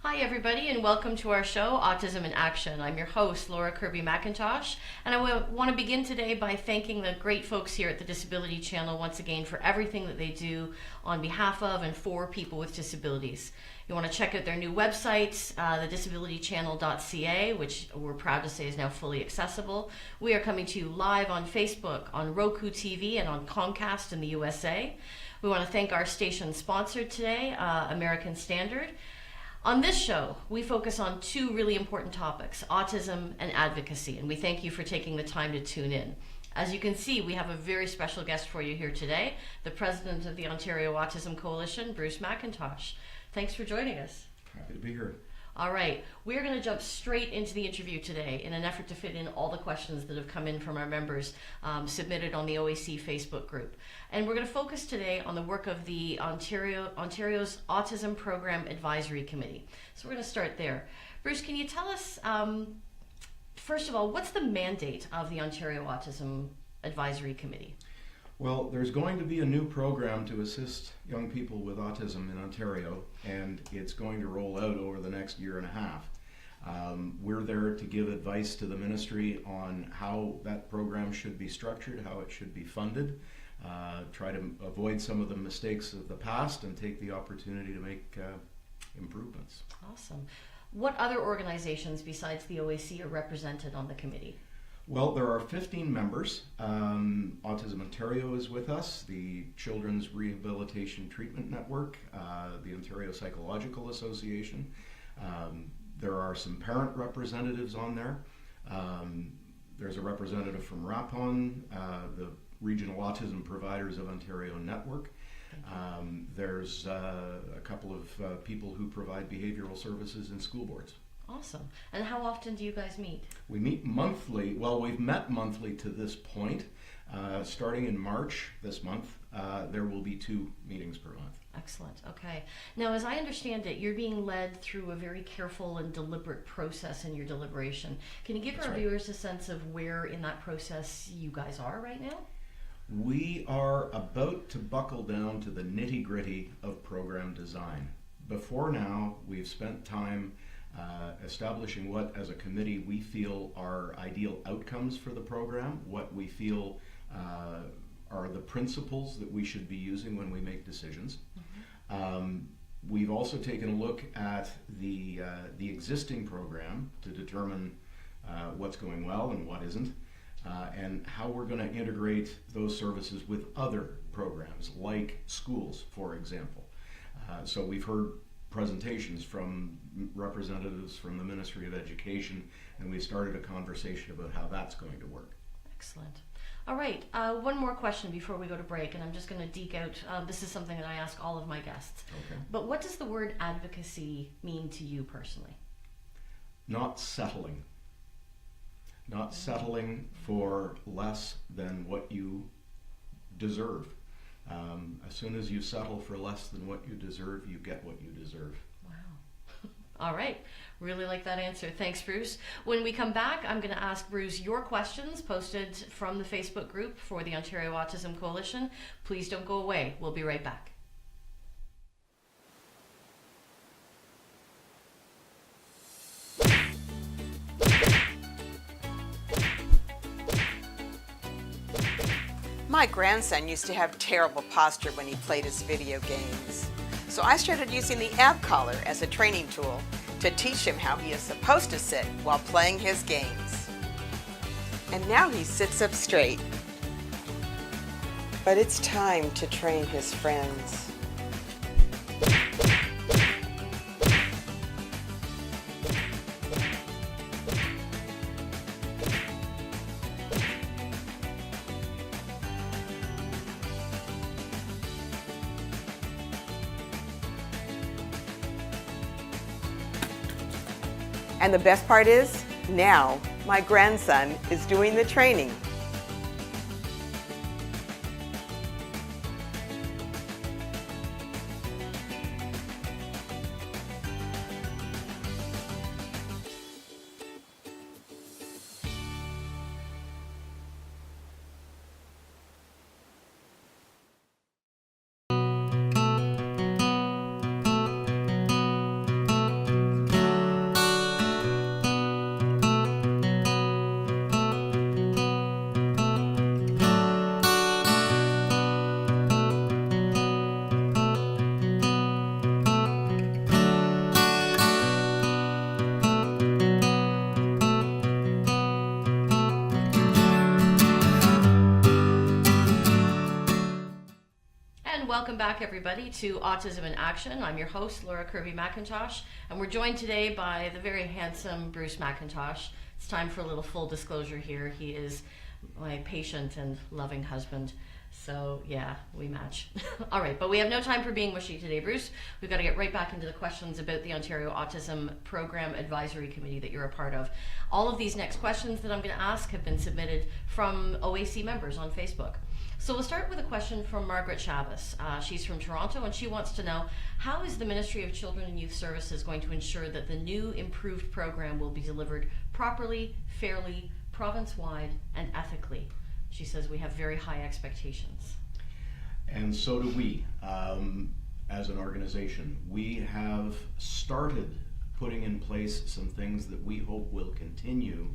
Hi everybody and welcome to our show, Autism in Action. I'm your host, Laura Kirby McIntosh, and I want to begin today by thanking the great folks here at the Disability Channel once again for everything that they do on behalf of and for people with disabilities. You want to check out their new website, thedisabilitychannel.ca, which we're proud to say is now fully accessible. We are coming to you live on Facebook, on Roku TV, and on Comcast in the USA. We want to thank our station sponsor today, American Standard. On this show, we focus on two really important topics, autism and advocacy, and we thank you for taking the time to tune in. As you can see, we have a very special guest for you here today, the president of the Ontario Autism Coalition, Bruce McIntosh. Thanks for joining us. Happy to be here. All right, we're going to jump straight into the interview today in an effort to fit in all the questions that have come in from our members submitted on the OAC Facebook group. And we're going to focus today on the work of the Ontario's Autism Program Advisory Committee. So we're going to start there. Bruce, can you tell us, first of all, what's the mandate of the Ontario Autism Advisory Committee? Well, there's going to be a new program to assist young people with autism in Ontario, and it's going to roll out over the next year and a half. We're there to give advice to the ministry on how that program should be structured, how it should be funded, try to avoid some of the mistakes of the past and take the opportunity to make improvements. Awesome. What other organizations besides the OAC are represented on the committee? Well, there are 15 members. Autism Ontario is with us, the Children's Rehabilitation Treatment Network, the Ontario Psychological Association. There are some parent representatives on there. There's a representative from RAPON, the Regional Autism Providers of Ontario Network. There's a couple of people who provide behavioral services in school boards. Awesome. And how often do you guys meet? We meet monthly. Well, we've met monthly to this point. Starting in March this month, there will be 2 meetings per month. Excellent. Okay. Now, as I understand it, you're being led through a very careful and deliberate process in your deliberation. Can you give our viewers a sense of where in that process you guys are right now? We are about to buckle down to the nitty-gritty of program design. Before now, we've spent time establishing what, as a committee, we feel are ideal outcomes for the program, what we feel are the principles that we should be using when we make decisions. Mm-hmm. We've also taken a look at the existing program to determine what's going well and what isn't, and how we're going to integrate those services with other programs, like schools, for example. So we've heard presentations from representatives from the Ministry of Education, and we started a conversation about how that's going to work. Excellent. All right, one more question before we go to break, and I'm just going to deke out, this is something that I ask all of my guests. Okay. But what does the word advocacy mean to you personally? Not settling. Not settling for less than what you deserve. As soon as you settle for less than what you deserve, you get what you deserve. Wow. All right. Really like that answer. Thanks, Bruce. When we come back, I'm going to ask Bruce your questions posted from the Facebook group for the Ontario Autism Coalition. Please don't go away. We'll be right back. My grandson used to have terrible posture when he played his video games. So I started using the app collar as a training tool to teach him how he is supposed to sit while playing his games. And now he sits up straight. But it's time to train his friends. And the best part is, now my grandson is doing the training. welcome back everybody to Autism in Action. I'm your host, Laura Kirby McIntosh, and we're joined today by the very handsome Bruce McIntosh. It's time for a little full disclosure here. He is my patient and loving husband. So yeah, we match. All right, but we have no time for being mushy today, Bruce. We've got to get right back into the questions about the Ontario Autism Program Advisory Committee that you're a part of. All of these next questions that I'm going to ask have been submitted from OAC members on Facebook. So we'll start with a question from Margaret Chavez. She's from Toronto, and she wants to know, how is the Ministry of Children and Youth Services going to ensure that the new improved program will be delivered properly, fairly, province-wide, and ethically? She says we have very high expectations. And so do we, as an organization. We have started putting in place some things that we hope will continue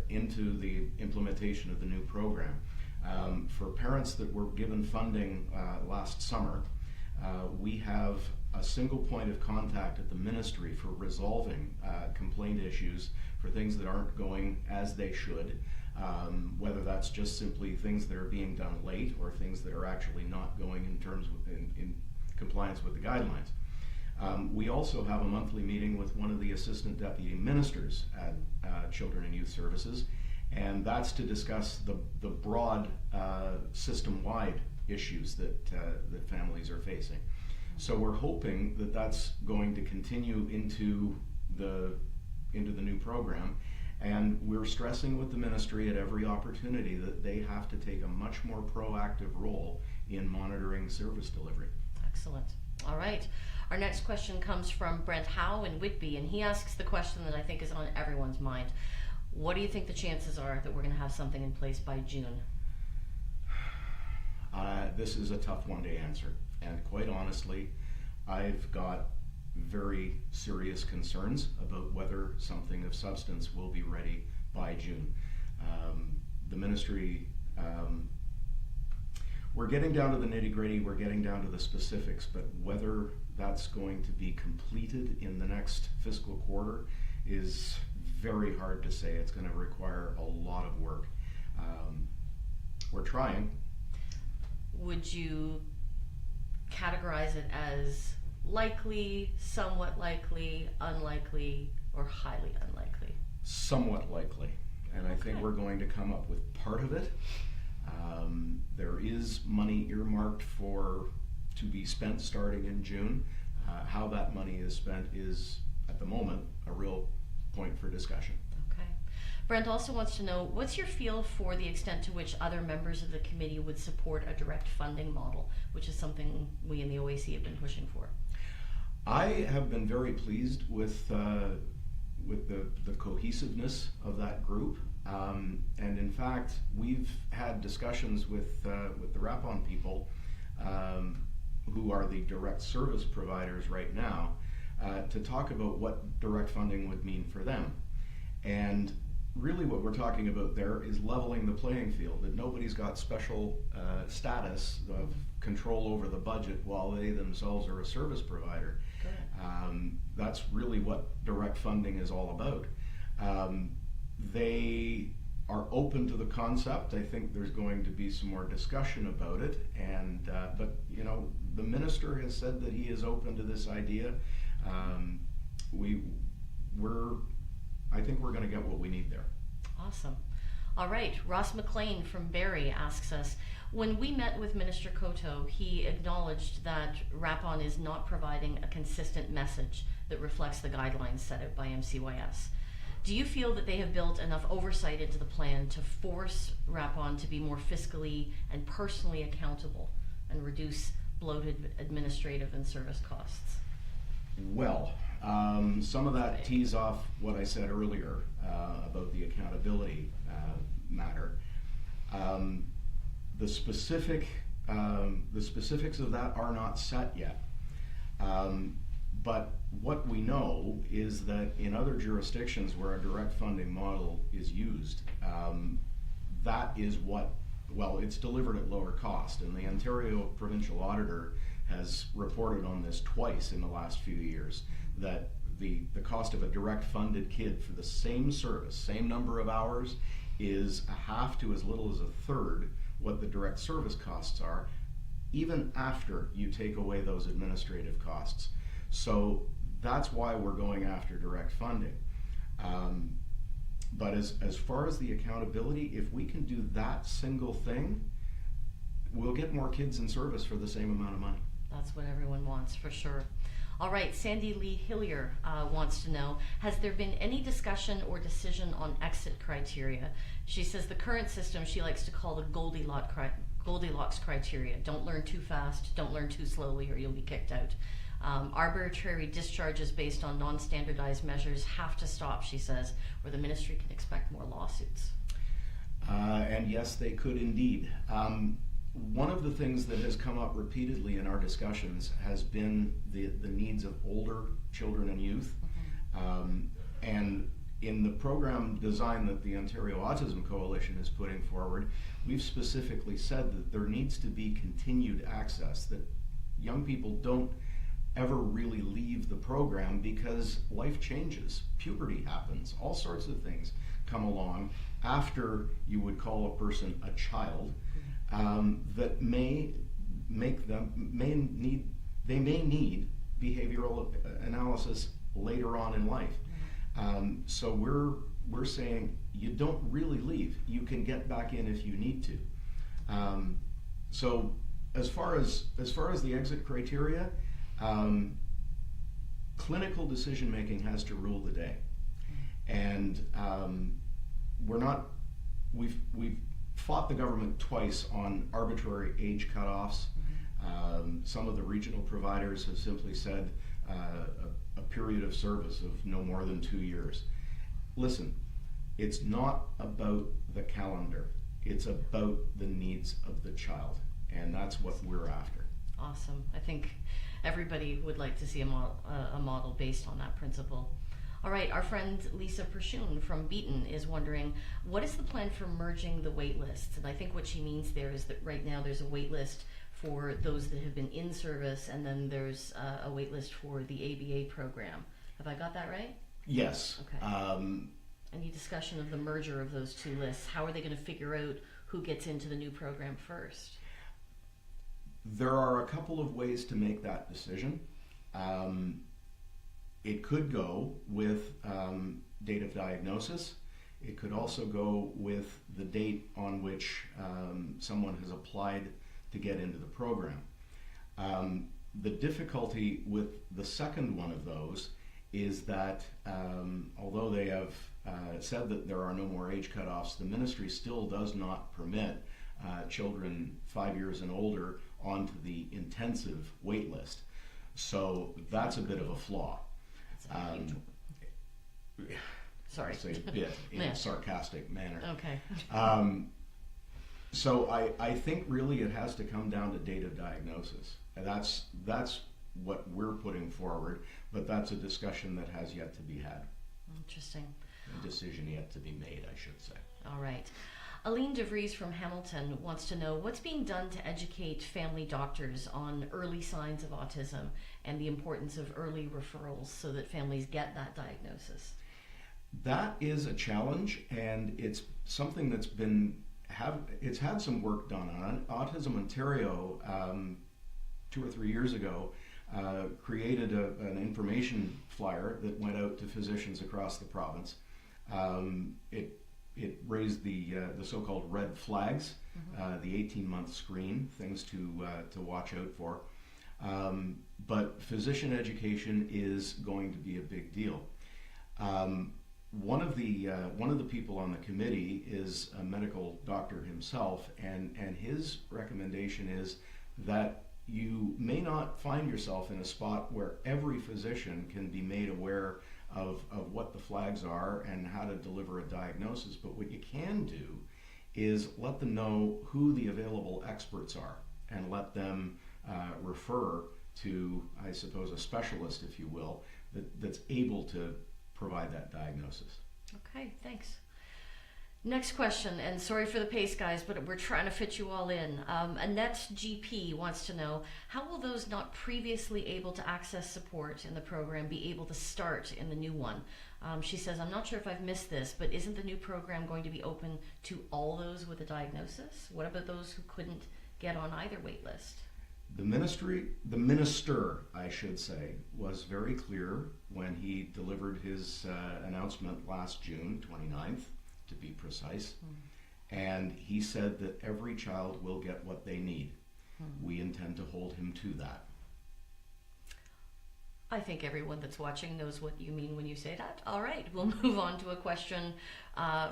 into the implementation of the new program. For parents that were given funding last summer, we have a single point of contact at the ministry for resolving complaint issues for things that aren't going as they should. Whether that's just simply things that are being done late or things that are actually not going in compliance with the guidelines. We also have a monthly meeting with one of the assistant deputy ministers at Children and Youth Services, and that's to discuss the broad system-wide issues that families are facing. So we're hoping that that's going to continue into the new program. And we're stressing with the ministry at every opportunity that they have to take a much more proactive role in monitoring service delivery. Excellent. All right. Our next question comes from Brent Howe in Whitby, and he asks the question that I think is on everyone's mind. What do you think the chances are that we're going to have something in place by June? This is a tough one to answer. And quite honestly, I've got very serious concerns about whether something of substance will be ready by June. The ministry, we're getting down to the nitty-gritty, we're getting down to the specifics, but whether that's going to be completed in the next fiscal quarter is very hard to say. It's going to require a lot of work. We're trying. Would you categorize it as likely, somewhat likely, unlikely, or highly unlikely? Somewhat likely. And I think we're going to come up with part of it. There is money earmarked to be spent starting in June. How that money is spent is, at the moment, a real point for discussion. Okay. Brent also wants to know, what's your feel for the extent to which other members of the committee would support a direct funding model, which is something we in the OAC have been pushing for? I have been very pleased with the cohesiveness of that group, and in fact, we've had discussions with the RAPON people, who are the direct service providers right now, to talk about what direct funding would mean for them. And really what we're talking about there is leveling the playing field, that nobody's got special status of control over the budget while they themselves are a service provider. That's really what direct funding is all about. They are open to the concept. I think there's going to be some more discussion about it, and but you know, the minister has said that he is open to this idea. I think we're going to get what we need there. Awesome. All right, Ross McLean from Barrie asks us, when we met with Minister Coteau, he acknowledged that RAPON is not providing a consistent message that reflects the guidelines set out by MCYS. Do you feel that they have built enough oversight into the plan to force RAPON to be more fiscally and personally accountable and reduce bloated administrative and service costs? Well, some of that tees off what I said earlier about the accountability matter. The specifics of that are not set yet. But what we know is that in other jurisdictions where a direct funding model is used, that is it's delivered at lower cost. And the Ontario Provincial Auditor has reported on this twice in the last few years, that the cost of a direct funded kid for the same service, same number of hours, is a half to as little as a third what the direct service costs are, even after you take away those administrative costs. So that's why we're going after direct funding. But as far as the accountability, if we can do that single thing, we'll get more kids in service for the same amount of money. That's what everyone wants, for sure. All right, Sandy Lee Hillier wants to know, has there been any discussion or decision on exit criteria? She says the current system she likes to call the Goldilocks criteria. Don't learn too fast, don't learn too slowly, or you'll be kicked out. Arbitrary discharges based on non-standardized measures have to stop, she says, or the ministry can expect more lawsuits. And yes, they could indeed. One of the things that has come up repeatedly in our discussions has been the needs of older children and youth. And in the program design that the Ontario Autism Coalition is putting forward, we've specifically said that there needs to be continued access, that young people don't ever really leave the program because life changes, puberty happens, all sorts of things come along after you would call a person a child, that may need behavioral analysis later on in life. So we're saying you don't really leave. You can get back in if you need to. So as far as the exit criteria, clinical decision making has to rule the day, and we've fought the government twice on arbitrary age cutoffs. Some of the regional providers have simply said a period of service of no more than 2 years. Listen, it's not about the calendar, it's about the needs of the child, and that's what we're after. Awesome. I think everybody would like to see a model based on that principle. All right, our friend Lisa Pershun from Beaton is wondering, what is the plan for merging the wait lists? And I think what she means there is that right now there's a wait list for those that have been in service, and then there's a wait list for the ABA program. Have I got that right? Yes. Okay. Any discussion of the merger of those two lists? How are they going to figure out who gets into the new program first? There are a couple of ways to make that decision. It could go with date of diagnosis. It could also go with the date on which someone has applied to get into the program. The difficulty with the second one of those is that although they have said that there are no more age cutoffs, the ministry still does not permit children 5 years and older onto the intensive wait list. So that's a bit of a flaw. Sorry. I say a bit in a sarcastic manner. Okay. So I think really it has to come down to date of diagnosis. And that's what we're putting forward, but that's a discussion that has yet to be had. Interesting. A decision yet to be made, I should say. All right. Aline DeVries from Hamilton wants to know what's being done to educate family doctors on early signs of autism and the importance of early referrals so that families get that diagnosis. That is a challenge, and it's something that's it's had some work done on it. Autism Ontario 2 or 3 years ago created an information flyer that went out to physicians across the province. It raised the so-called red flags, the 18-month screen, things to watch out for. But physician education is going to be a big deal. One of the people on the committee is a medical doctor himself, and his recommendation is that you may not find yourself in a spot where every physician can be made aware of what the flags are and how to deliver a diagnosis, but what you can do is let them know who the available experts are and let them refer to, I suppose, a specialist, if you will, that's able to provide that diagnosis. Okay, thanks. Next question, and sorry for the pace, guys, but we're trying to fit you all in. Annette GP wants to know, how will those not previously able to access support in the program be able to start in the new one? She says, I'm not sure if I've missed this, but isn't the new program going to be open to all those with a diagnosis? What about those who couldn't get on either wait list? The minister, I should say, was very clear when he delivered his announcement last June 29th, to be precise. And he said that every child will get what they need. We intend to hold him to that. I think everyone that's watching knows what you mean when you say that. All right, we'll move on to a question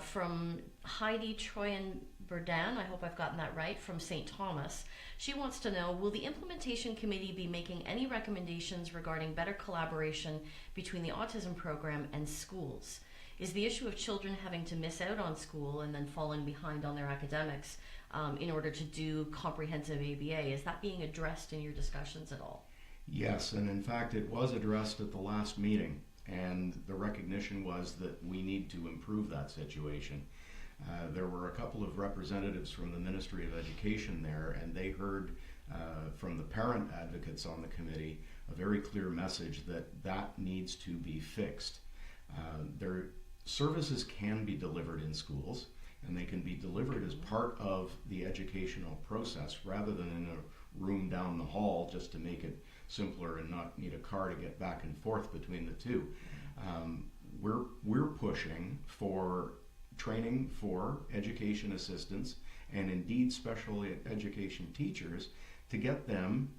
from Heidi Troyan Burdan. I hope I've gotten that right, from St. Thomas. She wants to know, will the implementation committee be making any recommendations regarding better collaboration between the autism program and schools? Is the issue of children having to miss out on school and then falling behind on their academics in order to do comprehensive ABA, is that being addressed in your discussions at all? Yes, and in fact it was addressed at the last meeting, and the recognition was that we need to improve that situation. There were a couple of representatives from the Ministry of Education there, and they heard from the parent advocates on the committee a very clear message that that needs to be fixed. Their services can be delivered in schools, and they can be delivered as part of the educational process rather than in a room down the hall just to make it simpler and not need a car to get back and forth between the two. We're pushing for training for education assistants and indeed special education teachers to get them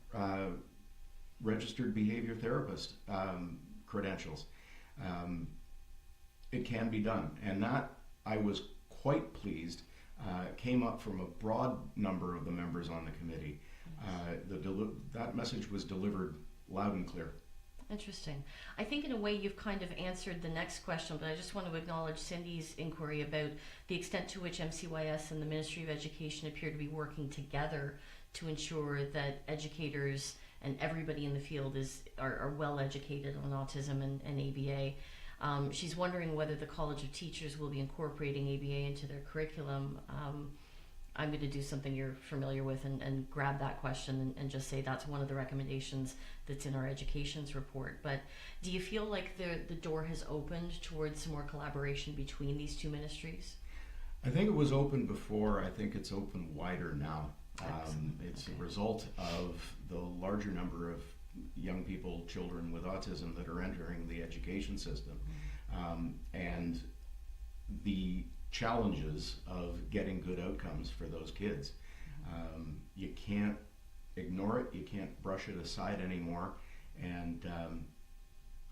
registered behavior therapist credentials. It can be done, and that, I was quite pleased, came up from a broad number of the members on the committee. That message was delivered loud and clear. Interesting. I think in a way you've kind of answered the next question, but I just want to acknowledge Cindy's inquiry about the extent to which MCYS and the Ministry of Education appear to be working together to ensure that educators and everybody in the field are well educated on autism and ABA. She's wondering whether the College of Teachers will be incorporating ABA into their curriculum. I'm going to do something you're familiar with and grab that question and just say that's one of the recommendations that's in our education's report. But do you feel like the door has opened towards some more collaboration between these two ministries? I think it was open before. I think it's open wider now. It's a result of the larger number of young people, children with autism that are entering the education system, and the challenges of getting good outcomes for those kids. You can't ignore it, you can't brush it aside anymore, and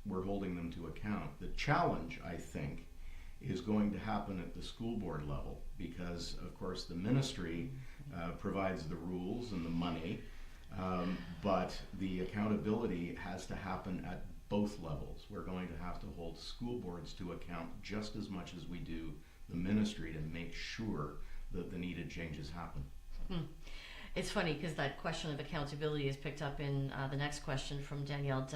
we're holding them to account. The challenge, I think, is going to happen at the school board level, because of course the ministry provides the rules and the money, but the accountability has to happen at both levels. We're going to have to hold school boards to account just as much as we do the ministry to make sure that the needed changes happen. It's funny because that question of accountability is picked up in the next question from Danielle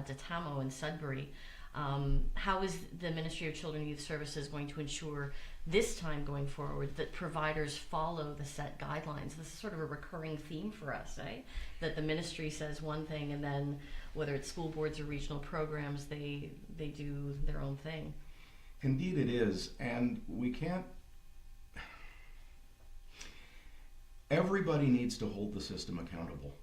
Detamo in Sudbury. How is the Ministry of Children and Youth Services going to ensure this time going forward that providers follow the set guidelines? This is sort of a recurring theme for us, eh? That the ministry says one thing and then whether it's school boards or regional programs, they do their own thing. Indeed it is, and we can't... Everybody needs to hold the system accountable.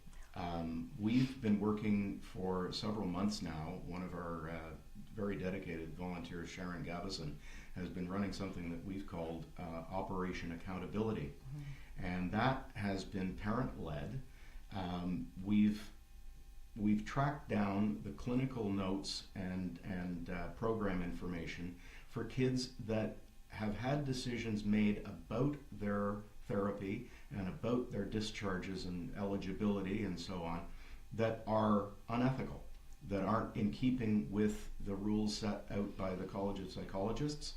We've been working for several months now. One of our very dedicated volunteers, Sharon Gavison, has been running something that we've called Operation Accountability. And that has been parent-led. We've tracked down the clinical notes and program information for kids that have had decisions made about their therapy and about their discharges and eligibility and so on that are unethical, that aren't in keeping with the rules set out by the College of Psychologists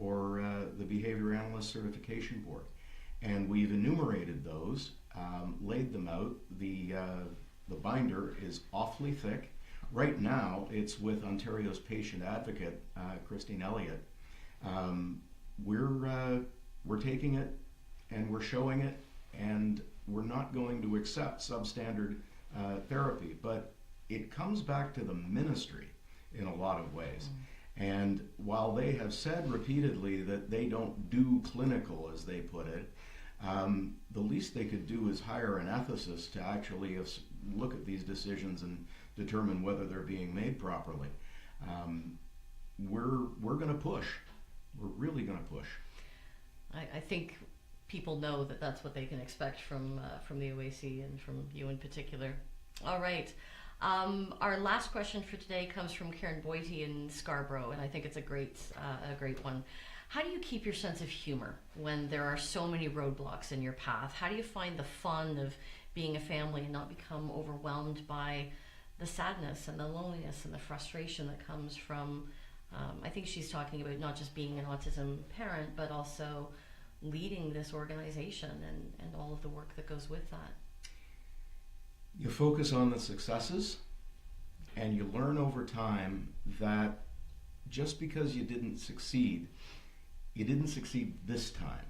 or the Behavior Analyst Certification Board. And we've enumerated those, laid them out. The binder is awfully thick. Right now, it's with Ontario's patient advocate, Christine Elliott. We're taking it and we're showing it, and we're not going to accept substandard therapy. But it comes back to the ministry in a lot of ways. And while they have said repeatedly that they don't do clinical, as they put it, The least they could do is hire an ethicist to actually look at these decisions and determine whether they're being made properly. We're going to push. We're really going to push. I think people know that that's what they can expect from the OAC and from you in particular. All right. Our last question for today comes from Karen Boite in Scarborough, and I think it's a great one. How do you keep your sense of humor when there are so many roadblocks in your path? How do you find the fun of being a family and not become overwhelmed by the sadness and the loneliness and the frustration that comes from, I think she's talking about not just being an autism parent, but also leading this organization and all of the work that goes with that? You focus on the successes, and you learn over time that just because you didn't succeed this time.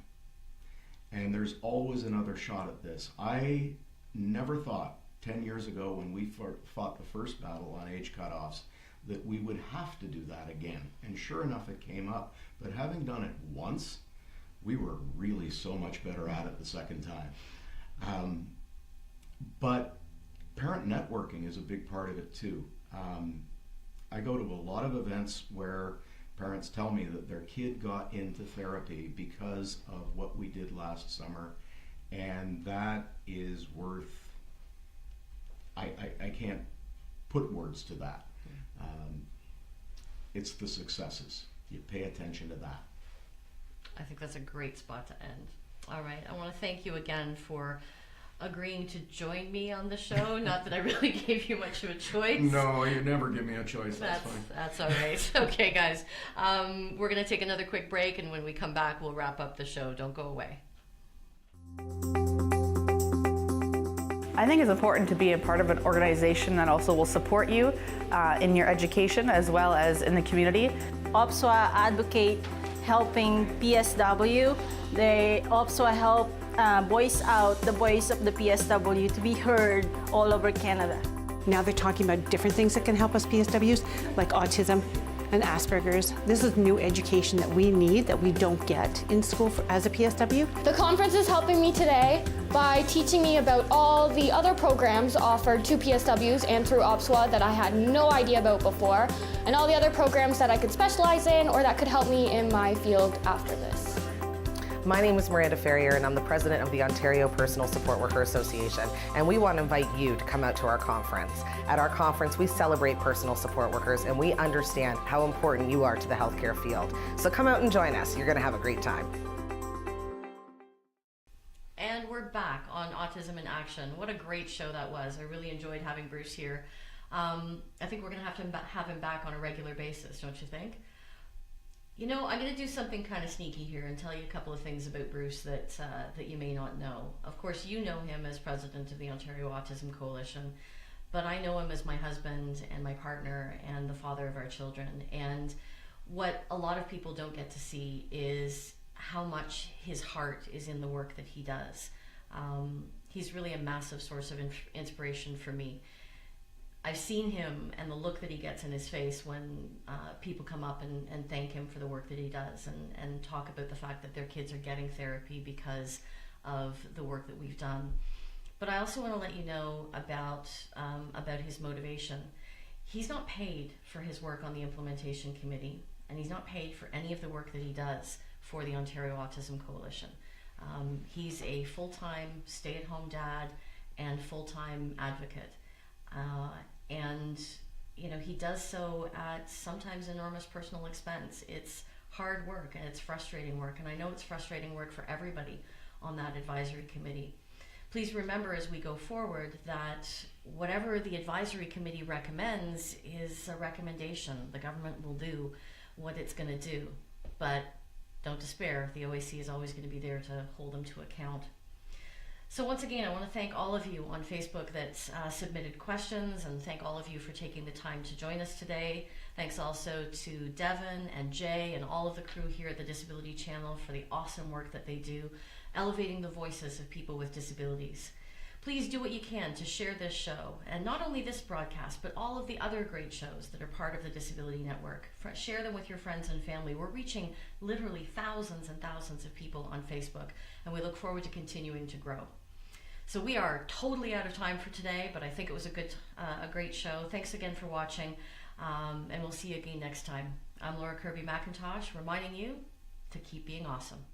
And there's always another shot at this. I never thought 10 years ago when we fought the first battle on age cutoffs that we would have to do that again. And sure enough, it came up. But having done it once, we were really so much better at it the second time. But parent networking is a big part of it too. I go to a lot of events where parents tell me that their kid got into therapy because of what we did last summer, and that is worth, I can't put words to that. It's the successes. You pay attention to that. I think that's a great spot to end. All right, I want to thank you again for agreeing to join me on the show. Not that I really gave you much of a choice. No, you never give me a choice. That's fine. That's all right. Okay, guys. We're going to take another quick break, and when we come back, we'll wrap up the show. Don't go away. I think it's important to be a part of an organization that also will support you in your education as well as in the community. OPSWA advocate helping PSW. They OPSWA help voice out the voice of the PSW to be heard all over Canada. Now they're talking about different things that can help us PSWs, like autism and Asperger's. This is new education that we need, that we don't get in school as a PSW. The conference is helping me today by teaching me about all the other programs offered to PSWs and through OPSWA that I had no idea about before, and all the other programs that I could specialize in or that could help me in my field after this. My name is Miranda Ferrier, and I'm the president of the Ontario Personal Support Worker Association, and we want to invite you to come out to our conference. At our conference, we celebrate personal support workers, and we understand how important you are to the healthcare field. So come out and join us. You're going to have a great time. And we're back on Autism in Action. What a great show that was. I really enjoyed having Bruce here. I think we're going to have him back on a regular basis, don't you think? You know, I'm going to do something kind of sneaky here and tell you a couple of things about Bruce that you may not know. Of course, you know him as president of the Ontario Autism Coalition, but I know him as my husband and my partner and the father of our children. And what a lot of people don't get to see is how much his heart is in the work that he does. He's really a massive source of inspiration for me. I've seen him and the look that he gets in his face when people come up and thank him for the work that he does and talk about the fact that their kids are getting therapy because of the work that we've done. But I also want to let you know about his motivation. He's not paid for his work on the implementation committee, and he's not paid for any of the work that he does for the Ontario Autism Coalition. He's a full-time stay-at-home dad and full-time advocate. And you know, he does so at sometimes enormous personal expense. It's hard work and it's frustrating work, and I know it's frustrating work for everybody on that advisory committee. Please remember as we go forward that whatever the advisory committee recommends is a recommendation. The government will do what it's going to do, but don't despair. The OAC is always going to be there to hold them to account. So once again, I want to thank all of you on Facebook that submitted questions, and thank all of you for taking the time to join us today. Thanks also to Devin and Jay and all of the crew here at the Disability Channel for the awesome work that they do, elevating the voices of people with disabilities. Please Please do what you can to share this show, and not only this broadcast, but all of the other great shows that are part of the Disability Network. Share them with your friends and family. We're reaching literally thousands and thousands of people on Facebook, and we look forward to continuing to grow. So we are totally out of time for today, but I think it was a great show. Thanks again for watching, and we'll see you again next time. I'm Laura Kirby McIntosh, reminding you to keep being awesome.